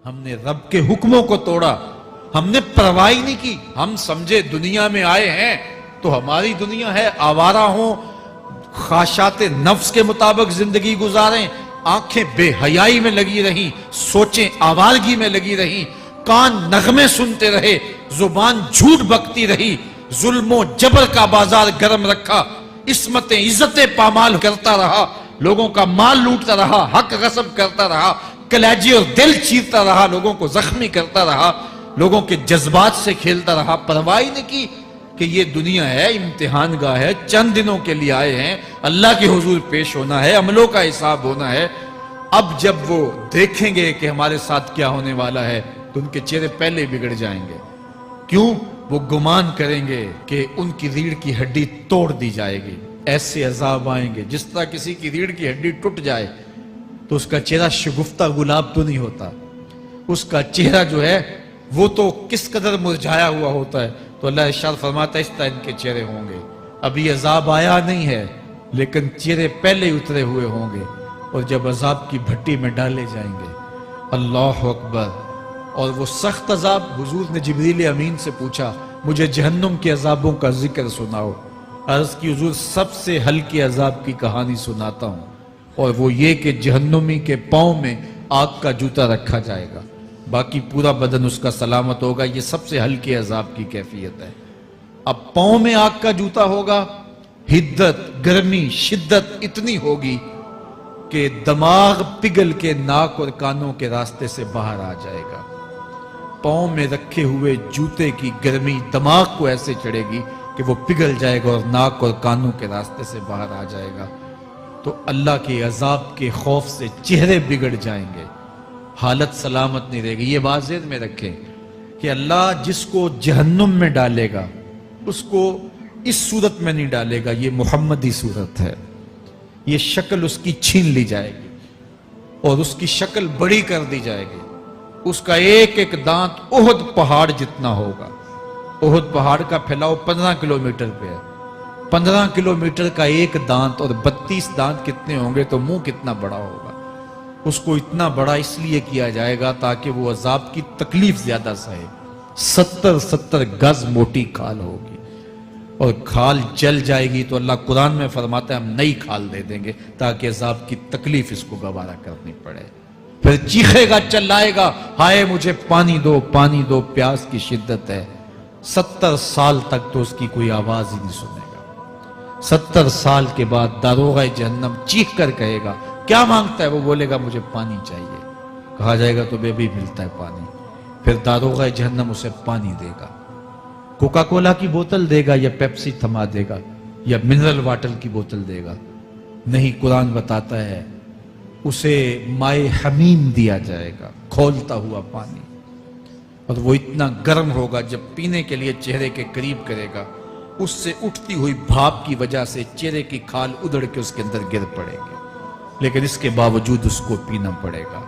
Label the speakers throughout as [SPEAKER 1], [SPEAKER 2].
[SPEAKER 1] ہم نے رب کے حکموں کو توڑا، ہم نے پرواہ ہی نہیں کی۔ ہم سمجھے دنیا میں آئے ہیں تو ہماری دنیا ہے، آوارہ ہوں، خواہشات نفس کے مطابق زندگی گزاریں، آنکھیں بے حیائی میں لگی رہیں، سوچیں آوارگی میں لگی رہیں، کان نغمے سنتے رہے، زبان جھوٹ بکتی رہی، ظلم و جبر کا بازار گرم رکھا، عصمتیں عزتیں پامال کرتا رہا، لوگوں کا مال لوٹتا رہا، حق غصب کرتا رہا، کلیجے اور دل چیرتا رہا، لوگوں کو زخمی کرتا رہا، لوگوں کے جذبات سے کھیلتا رہا، پرواہ نہیں کی کہ یہ دنیا ہے، امتحان گاہ ہے، چند دنوں کے لیے آئے ہیں، اللہ کے حضور پیش ہونا ہے، عملوں کا حساب ہونا ہے۔ اب جب وہ دیکھیں گے کہ ہمارے ساتھ کیا ہونے والا ہے تو ان کے چہرے پہلے بگڑ جائیں گے۔ کیوں؟ وہ گمان کریں گے کہ ان کی ریڑھ کی ہڈی توڑ دی جائے گی، ایسے عذاب آئیں گے جس طرح کسی کی ریڑھ کی ہڈی ٹوٹ جائے تو اس کا چہرہ شگفتہ گلاب تو نہیں ہوتا، اس کا چہرہ جو ہے وہ تو کس قدر مرجھایا ہوا ہوتا ہے۔ تو اللہ ارشاد فرماتا ہے اس طرح ان کے چہرے ہوں گے۔ ابھی عذاب آیا نہیں ہے لیکن چہرے پہلے اترے ہوئے ہوں گے، اور جب عذاب کی بھٹی میں ڈالے جائیں گے، اللہ اکبر، اور وہ سخت عذاب، حضور نے جبریل امین سے پوچھا مجھے جہنم کے عذابوں کا ذکر سناؤ۔ عرض کی حضور سب سے ہلکے عذاب کی کہانی سناتا ہوں، اور وہ یہ کہ جہنمی کے پاؤں میں آگ کا جوتا رکھا جائے گا، باقی پورا بدن اس کا سلامت ہوگا۔ یہ سب سے ہلکے عذاب کی کیفیت ہے۔ اب پاؤں میں آگ کا جوتا ہوگا، حدت، گرمی، شدت اتنی ہوگی کہ دماغ پگھل کے ناک اور کانوں کے راستے سے باہر آ جائے گا۔ پاؤں میں رکھے ہوئے جوتے کی گرمی دماغ کو ایسے چڑھے گی کہ وہ پگھل جائے گا اور ناک اور کانوں کے راستے سے باہر آ جائے گا۔ تو اللہ کے عذاب کے خوف سے چہرے بگڑ جائیں گے، حالت سلامت نہیں رہے گی۔ یہ بات ذہن میں رکھیں کہ اللہ جس کو جہنم میں ڈالے گا اس کو اس صورت میں نہیں ڈالے گا، یہ محمدی صورت ہے، یہ شکل اس کی چھین لی جائے گی اور اس کی شکل بڑی کر دی جائے گی۔ اس کا ایک ایک دانت احد پہاڑ جتنا ہوگا۔ احد پہاڑ کا پھیلاؤ 15 کلومیٹر پہ ہے، 15 کلومیٹر کا ایک دانت، اور 32 دانت کتنے ہوں گے تو منہ کتنا بڑا ہوگا۔ اس کو اتنا بڑا اس لیے کیا جائے گا تاکہ وہ عذاب کی تکلیف زیادہ سہے۔ 70 گز موٹی کھال ہوگی، اور کھال جل جائے گی تو اللہ قرآن میں فرماتا ہے ہم نئی کھال دے دیں گے تاکہ عذاب کی تکلیف اس کو گوارا کرنی پڑے۔ پھر چیخے گا، چلائے گا، ہائے مجھے پانی دو، پانی دو، پیاس کی شدت ہے۔ 70 سال تک تو اس کی کوئی آواز ہی نہیں سنے گا۔ 70 سال کے بعد داروغہ جہنم چیخ کر کہے گا کیا مانگتا ہے؟ وہ بولے گا مجھے پانی چاہیے۔ کہا جائے گا تو بے بھی ملتا ہے پانی۔ پھر داروغہ جہنم اسے پانی دے گا، کوکا کولا کی بوتل دے گا یا پیپسی تھما دے گا یا منرل واٹر کی بوتل دے گا؟ نہیں، قرآن بتاتا ہے اسے مائے حمیم دیا جائے گا، کھولتا ہوا پانی، اور وہ اتنا گرم ہوگا جب پینے کے لیے چہرے کے قریب کرے گا اس سے اٹھتی ہوئی بھاپ کی وجہ سے چہرے کی کھال ادھڑ کے اس کے اندر گر پڑے گی، لیکن اس کے باوجود اس کو پینا پڑے گا۔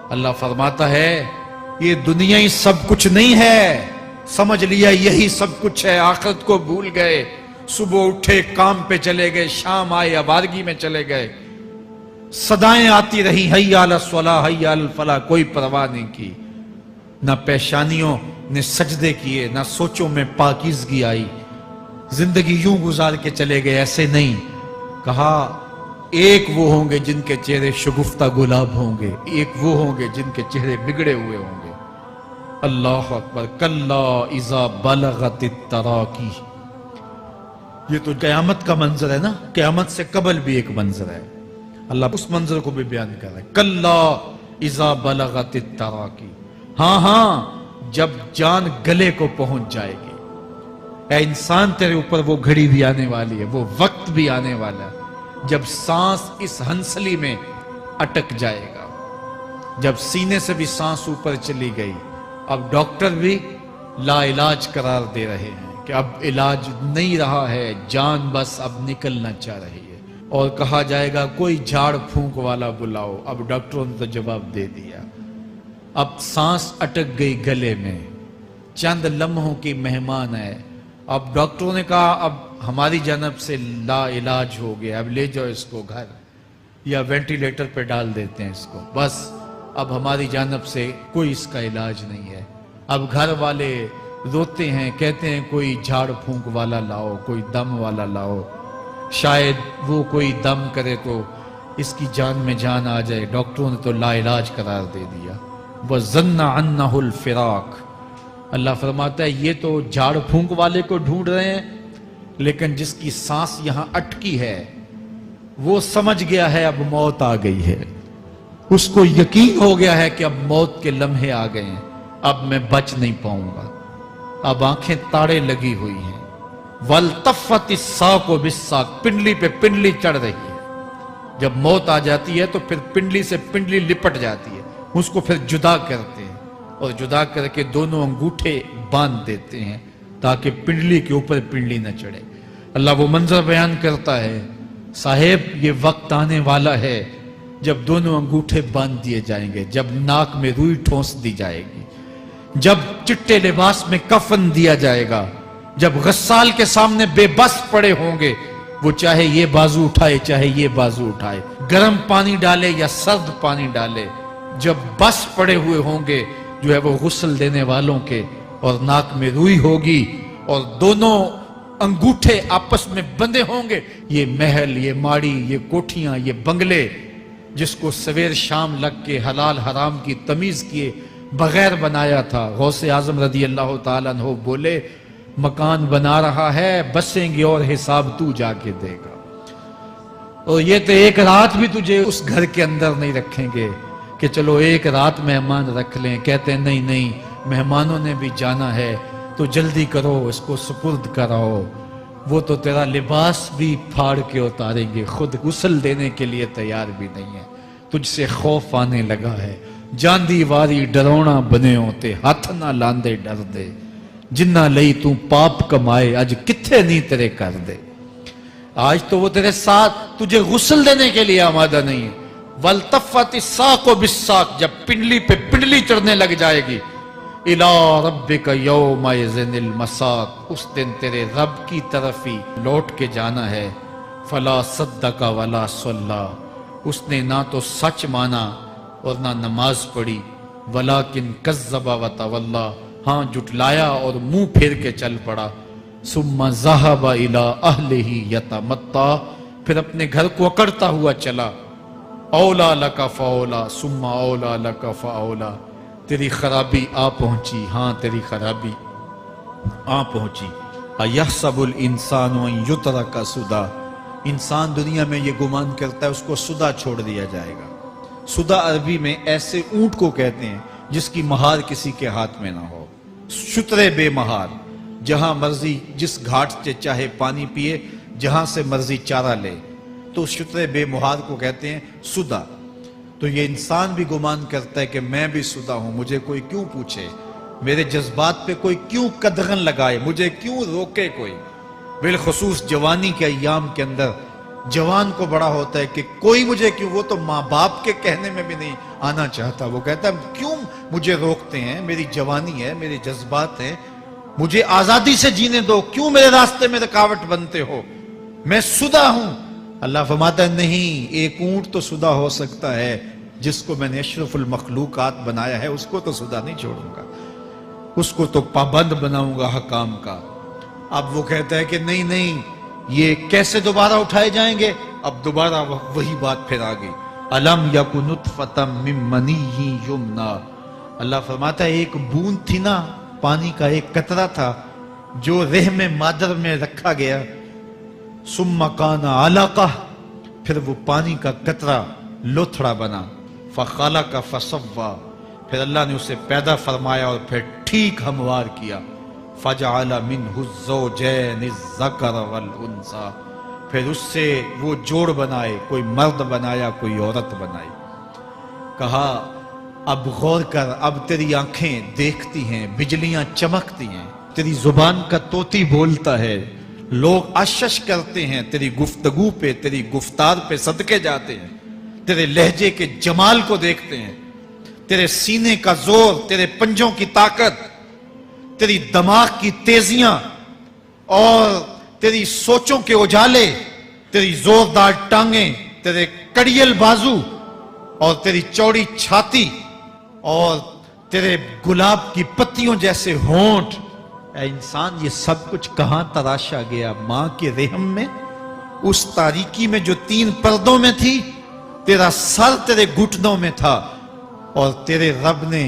[SPEAKER 1] اللہ فرماتا ہے یہ دنیا ہی سب کچھ نہیں ہے، سمجھ لیا یہی سب کچھ ہے، آخرت کو بھول گئے، صبح اٹھے کام پہ چلے گئے، شام آئے آوارگی میں چلے گئے، صدائیں آتی رہی حی علی الصلاح حی علی الفلاح، کوئی پرواہ نہیں کی، نہ پیشانیوں نے سجدے کیے، نہ سوچوں میں پاکیزگی آئی، زندگی یوں گزار کے چلے گئے۔ ایسے نہیں، کہا ایک وہ ہوں گے جن کے چہرے شگفتہ گلاب ہوں گے، ایک وہ ہوں گے جن کے چہرے بگڑے ہوئے ہوں گے۔ اللہ اکبر، کلا اذا بلغت التراقی، یہ تو قیامت کا منظر ہے نا، قیامت سے قبل بھی ایک منظر ہے، اللہ اس منظر کو بھی بیان کر رہا ہے، کلا اذا بلغت التراقی، ہاں جب جان گلے کو پہنچ جائے گی۔ اے انسان تیرے اوپر وہ گھڑی بھی آنے والی ہے، وہ وقت بھی آنے والا ہے جب سانس اس ہنسلی میں اٹک جائے گا، جب سینے سے بھی سانس اوپر چلی گئی، اب ڈاکٹر بھی لا علاج قرار دے رہے ہیں کہ اب علاج نہیں رہا ہے، جان بس اب نکلنا چاہ رہی ہے، اور کہا جائے گا کوئی جھاڑ پھونک والا بلاؤ۔ اب ڈاکٹروں نے تو جواب دے دیا، اب سانس اٹک گئی گلے میں، چند لمحوں کی مہمان ہے، اب ڈاکٹروں نے کہا اب ہماری جانب سے لا علاج ہو گیا، اب لے جاؤ اس کو گھر، یا وینٹیلیٹر پہ ڈال دیتے ہیں اس کو، بس اب ہماری جانب سے کوئی اس کا علاج نہیں ہے. اب گھر والے روتے ہیں, کہتے ہیں کوئی جھاڑ پھونک والا لاؤ, کوئی دم والا لاؤ, شاید وہ کوئی دم کرے تو اس کی جان میں جان آ جائے. ڈاکٹروں نے تو لا علاج قرار دے دیا. وَظَنَّ عَنَّهُ الْفِرَاقِ. اللہ فرماتا ہے یہ تو جھاڑ پھونک والے کو ڈھونڈ رہے ہیں, لیکن جس کی سانس یہاں اٹکی ہے وہ سمجھ گیا ہے اب موت آ گئی ہے. اس کو یقین ہو گیا ہے کہ اب موت کے لمحے آ گئے ہیں, اب میں بچ نہیں پاؤں گا. اب آنکھیں تاڑے لگی ہوئی ہیں. وَالْتَفَّتِ السَّاقُ بِالسَّاقِ. پنڈلی پہ پنڈلی چڑھ رہی ہے. جب موت آ جاتی ہے تو پھر پنڈلی سے پنڈلی لپٹ جاتی ہے, اس کو پھر جدا کرتے ہیں اور جدا کر کے دونوں انگوٹھے باندھ دیتے ہیں تاکہ پنڈلی کے اوپر پنڈلی نہ چڑھے. اللہ وہ منظر بیان کرتا ہے, صاحب یہ وقت آنے والا ہے جب دونوں انگوٹھے باندھ دیے جائیں گے, جب ناک میں روئی ٹھونس دی جائے گی, جب چٹے لباس میں کفن دیا جائے گا, جب غسال کے سامنے بے بس پڑے ہوں گے, وہ چاہے یہ بازو اٹھائے چاہے یہ بازو اٹھائے, گرم پانی ڈالے یا سرد پانی ڈالے, جب بس پڑے ہوئے ہوں گے جو ہے وہ غسل دینے والوں کے, اور ناک میں روئی ہوگی اور دونوں انگوٹھے آپس میں بندھے ہوں گے. یہ محل, یہ ماڑی, یہ کوٹھیاں, یہ بنگلے جس کو سویر شام لگ کے حلال حرام کی تمیز کیے بغیر بنایا تھا, غوث اعظم رضی اللہ تعالیٰ عنہ بولے مکان بنا رہا ہے, بسیں گے اور حساب تو جا کے دے گا. اور یہ تو ایک رات بھی تجھے اس گھر کے اندر نہیں رکھیں گے کہ چلو ایک رات مہمان رکھ لیں. کہتے ہیں نہیں نہیں, مہمانوں نے بھی جانا ہے تو جلدی کرو, اس کو سپرد کراؤ. وہ تو تیرا لباس بھی پھاڑ کے اتاریں گے, خود غسل دینے کے لیے تیار بھی نہیں ہے. تجھ سے خوف آنے لگا ہے, جاندی واری ڈرونا بنے ہوتے, ہاتھ نہ لاندے ڈر دے, جنہ لئی تو پاپ کمائے اج کتھے نہیں تیرے کر دے. آج تو وہ تیرے ساتھ تجھے غسل دینے کے لیے آمادہ نہیں ہے. وَالْتَفَّتِ السَّاقُ بِالسَّاقِ. جب پنڈلی پہ پنڈلی چڑھنے لگ جائے گی, إِلَىٰ رَبِّكَ يَوْمَئِذٍ الْمَسَاقُ. اس دن تیرے رب کی طرف ہی لوٹ کے جانا ہے. فَلَا صَدَّقَ وَلَا صَلَّىٰ. اس نے نہ تو سچ مانا اور نہ نماز پڑھی. وَلَٰكِنْ كَذَّبَ وَتَوَلَّىٰ. ہاں جھٹلایا اور منہ پھیر کے چل پڑا. ثُمَّ ذَهَبَ إِلَىٰ أَهْلِهِ يَتَمَطَّىٰ. پھر اپنے گھر کو اکڑتا ہوا چلا. اولا لک فاولا ثم اولا لک فاولا. تیری خرابی آ پہنچی, ہاں تیری خرابی آ پہنچی. ایحسب الانسان ان یترک سدی. انسان دنیا میں یہ گمان کرتا ہے اس کو سدا چھوڑ دیا جائے گا. سدا عربی میں ایسے اونٹ کو کہتے ہیں جس کی مہار کسی کے ہاتھ میں نہ ہو. شترے بے مہار, جہاں مرضی جس گھاٹ سے چاہے پانی پیے, جہاں سے مرضی چارہ لے, تو شترے بے مہار کو کہتے ہیں سدا. تو یہ انسان بھی گمان کرتا ہے کہ میں بھی سدا ہوں, مجھے کوئی کیوں پوچھے, میرے جذبات پہ کوئی کیوں قدغن لگائے, مجھے کیوں روکے کوئی. بالخصوص جوانی کے ایام کے اندر جوان کو بڑا ہوتا ہے کہ کوئی مجھے کیوں, وہ تو ماں باپ کے کہنے میں بھی نہیں آنا چاہتا. وہ کہتا ہے کیوں مجھے روکتے ہیں, میری جوانی ہے, میرے جذبات ہیں, مجھے آزادی سے جینے دو, کیوں میرے راستے میں رکاوٹ بنتے ہو, میں سدا ہوں. اللہ فرماتا ہے نہیں, ایک اونٹ تو سدا ہو سکتا ہے جس کو میں نے اشرف المخلوقات بنایا ہے, اس کو تو سدا نہیں چھوڑوں گا, اس کو تو پابند بناؤں گا حکام کا. اب وہ کہتا ہے کہ نہیں نہیں, یہ کیسے دوبارہ اٹھائے جائیں گے. اب دوبارہ وہی بات پھر آ گئی. الم یک نطفۃ من منی یمنی. اللہ فرماتا ہے ایک بوند تھی نا, پانی کا ایک قطرہ تھا جو رحم مادر میں رکھا گیا. ثم کان علقہ. پھر وہ پانی کا قطرہ لوتھڑا بنا. فخلق فسوی. پھر اللہ نے اسے پیدا فرمایا اور پھر ٹھیک ہموار کیا. فجعل منہ الزوجین الذکر والانثی. پھر اس سے وہ جوڑ بنائے, کوئی مرد بنایا کوئی عورت بنائی. کہا اب غور کر, اب تیری آنکھیں دیکھتی ہیں, بجلیاں چمکتی ہیں, تیری زبان کا طوطی بولتا ہے, لوگ اشش کرتے ہیں تیری گفتگو پہ, تیری گفتار پہ صدقے جاتے ہیں, تیرے لہجے کے جمال کو دیکھتے ہیں, تیرے سینے کا زور, تیرے پنجوں کی طاقت, تیری دماغ کی تیزیاں اور تیری سوچوں کے اجالے, تیری زوردار ٹانگیں, تیرے کڑیل بازو اور تیری چوڑی چھاتی اور تیرے گلاب کی پتیوں جیسے ہونٹ، اے انسان یہ سب کچھ کہاں تراشا گیا؟ ماں کے رحم میں، اس تاریکی میں جو 3 پردوں میں تھی۔ تیرا سر تیرے گھٹنوں میں تھا، اور تیرے رب نے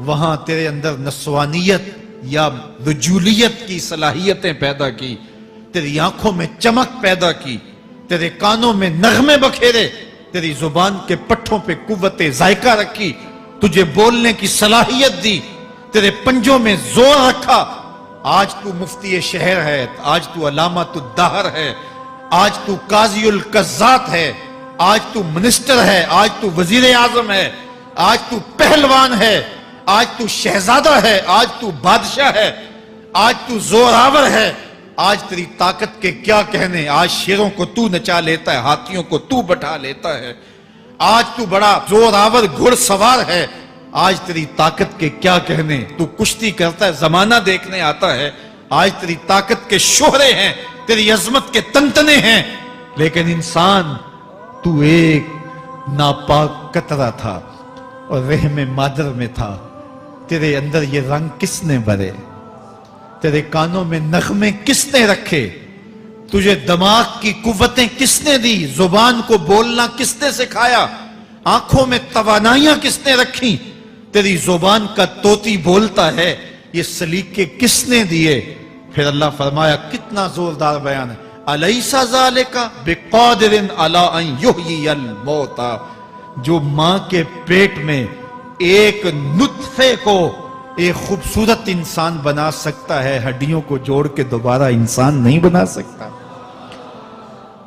[SPEAKER 1] وہاں تیرے اندر نسوانیت یا رجولیت کی صلاحیتیں پیدا کی، تیری آنکھوں میں چمک پیدا کی، تیرے کانوں میں نغمے بکھیرے، تیری زبان کے پٹھوں پہ قوت ذائقہ رکھی، تجھے بولنے کی صلاحیت دی، تیرے پنجوں میں زور رکھا۔ آج تو مفتی شہر ہے، آج تو علامۃ الدہر ہے، آج تو قاضی القضات ہے، آج تو منسٹر ہے، آج تو وزیر اعظم ہے، آج تو پہلوان ہے، آج تو شہزادہ ہے، آج تو بادشاہ ہے، آج تو زوراور ہے۔ آج تیری طاقت کے کیا کہنے؟ آج شیروں کو تو نچا لیتا ہے، ہاتھیوں کو تو بٹھا لیتا ہے، آج تو بڑا زوراور گھڑ سوار ہے۔ آج تیری طاقت کے کیا کہنے؟ تو کشتی کرتا ہے، زمانہ دیکھنے آتا ہے۔ آج تیری طاقت کے شوہرے ہیں، تیری عظمت کے تنتنے ہیں، لیکن انسان تو ایک ناپاک قطرہ تھا اور رحم مادر میں تھا۔ تیرے اندر یہ رنگ کس نے بھرے؟ تیرے کانوں میں نغمے کس نے رکھے؟ تجھے دماغ کی قوتیں کس نے دی؟ زبان کو بولنا کس نے سکھایا؟ آنکھوں میں توانائیاں کس نے رکھی؟ تیری زبان کا طوطی بولتا ہے، یہ سلیقے کس نے دیے؟ پھر اللہ فرمایا، کتنا زوردار بیان ہے، الیس ذالک بقادر علی ان یحیی الموتى، جو ماں کے پیٹ میں ایک نطفے کو ایک خوبصورت انسان بنا سکتا ہے، ہڈیوں کو جوڑ کے دوبارہ انسان نہیں بنا سکتا؟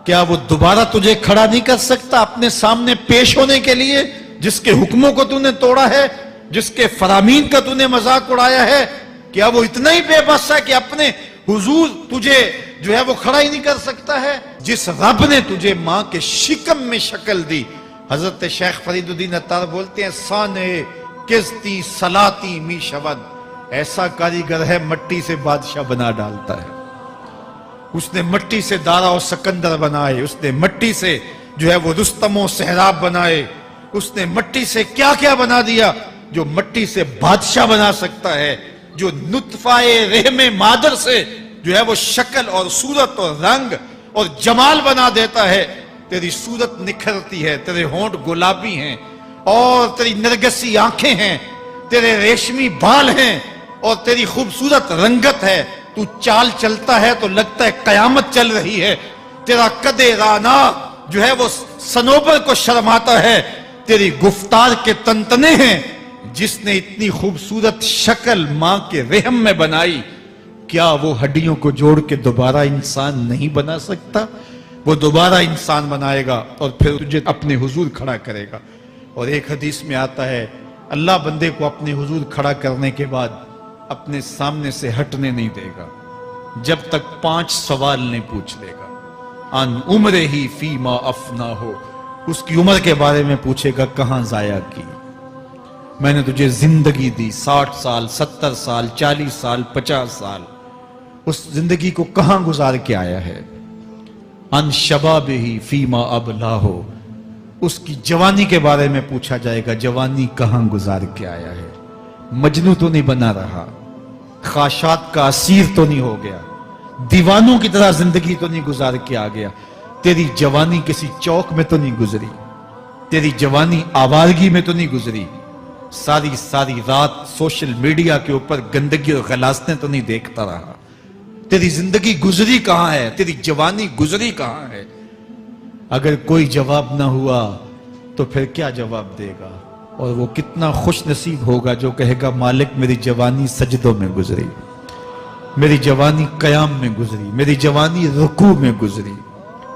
[SPEAKER 1] کیا وہ دوبارہ تجھے کھڑا نہیں کر سکتا اپنے سامنے پیش ہونے کے لیے، جس کے حکموں کو تو نے توڑا ہے، جس کے فرامین کا تو نے مذاق اڑایا ہے؟ کیا وہ اتنا ہی بے بس ہے کہ اپنے حضور تجھے جو ہے وہ کھڑا ہی نہیں کر سکتا ہے؟ جس رب نے تجھے ماں کے شکم میں شکل دی، حضرت شیخ فرید الدین عطار بولتے ہیں، سانے کستی سلاتی می شود، ایسا کاریگر ہے مٹی سے بادشاہ بنا ڈالتا ہے۔ اس نے مٹی سے دارا و سکندر بنائے، اس نے مٹی سے جو ہے وہ رستم و سہراب بنائے، اس نے مٹی سے کیا کیا بنا دیا، جو مٹی سے بادشاہ بنا سکتا ہے، جو نطفہ رحم مادر سے جو ہے وہ شکل اور صورت اور رنگ اور جمال بنا دیتا ہے۔ تیری صورت نکھرتی ہے، تیرے ہونٹ گلابی ہیں، اور تیری نرگسی آنکھیں ہیں، تیرے ریشمی بال ہیں، اور تیری خوبصورت رنگت ہے۔ تو چال چلتا ہے تو لگتا ہے قیامت چل رہی ہے۔ تیرا قد رانا جو ہے وہ صنوبر کو شرماتا ہے۔ تیری گفتار کے تنتنے ہیں، جس نے اتنی خوبصورت شکل ماں کے رحم میں بنائی، کیا وہ ہڈیوں کو جوڑ کے دوبارہ انسان نہیں بنا سکتا؟ وہ دوبارہ انسان بنائے گا اور پھر تجھے اپنے حضور کھڑا کرے گا۔ اور ایک حدیث میں آتا ہے، اللہ بندے کو اپنے حضور کھڑا کرنے کے بعد اپنے سامنے سے ہٹنے نہیں دے گا جب تک 5 سوال نہیں پوچھ لے گا۔ ان عمرہ ہی فیما افنا ہو، اس کی عمر کے بارے میں پوچھے گا، کہاں ضائع کی؟ میں نے تجھے زندگی دی، 60 سال 70 سال 40 سال 50 سال، اس زندگی کو کہاں گزار کے آیا ہے؟ ان شباب ہی فیما ابلا ہو، اس کی جوانی کے بارے میں پوچھا جائے گا، جوانی کہاں گزار کے آیا ہے؟ مجنوں تو نہیں بنا رہا، خواہشات کا اسیر تو نہیں ہو گیا، دیوانوں کی طرح زندگی تو نہیں گزار کے آ گیا؟ تیری جوانی کسی چوک میں تو نہیں گزری، تیری جوانی آوارگی میں تو نہیں گزری، ساری رات سوشل میڈیا کے اوپر گندگی اور غلاظتیں تو نہیں دیکھتا رہا؟ تیری زندگی گزری کہاں ہے؟ تیری جوانی گزری کہاں ہے؟ اگر کوئی جواب نہ ہوا تو پھر کیا جواب دے گا؟ اور وہ کتنا خوش نصیب ہوگا جو کہے گا، مالک میری جوانی سجدوں میں گزری، میری جوانی قیام میں گزری، میری جوانی رکوع میں گزری۔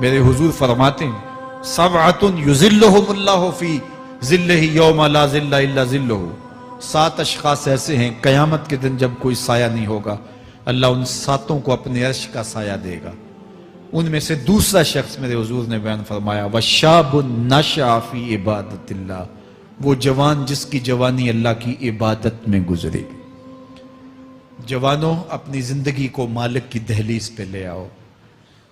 [SPEAKER 1] میرے حضور فرماتے ہیں، سبعۃ یظلھم اللہ فی ظلہ یوم لا ظل الا ظلہ، 7 اشخاص ایسے ہیں قیامت کے دن جب کوئی سایہ نہیں ہوگا، اللہ ان 7 کو اپنے عرش کا سایہ دے گا۔ ان میں سے دوسرا شخص میرے حضور نے بیان فرمایا، وشاب نشأ فی عبادت اللہ، وہ جوان جس کی جوانی اللہ کی عبادت میں گزری۔ جوانوں، اپنی زندگی کو مالک کی دہلیز پہ لے آؤ،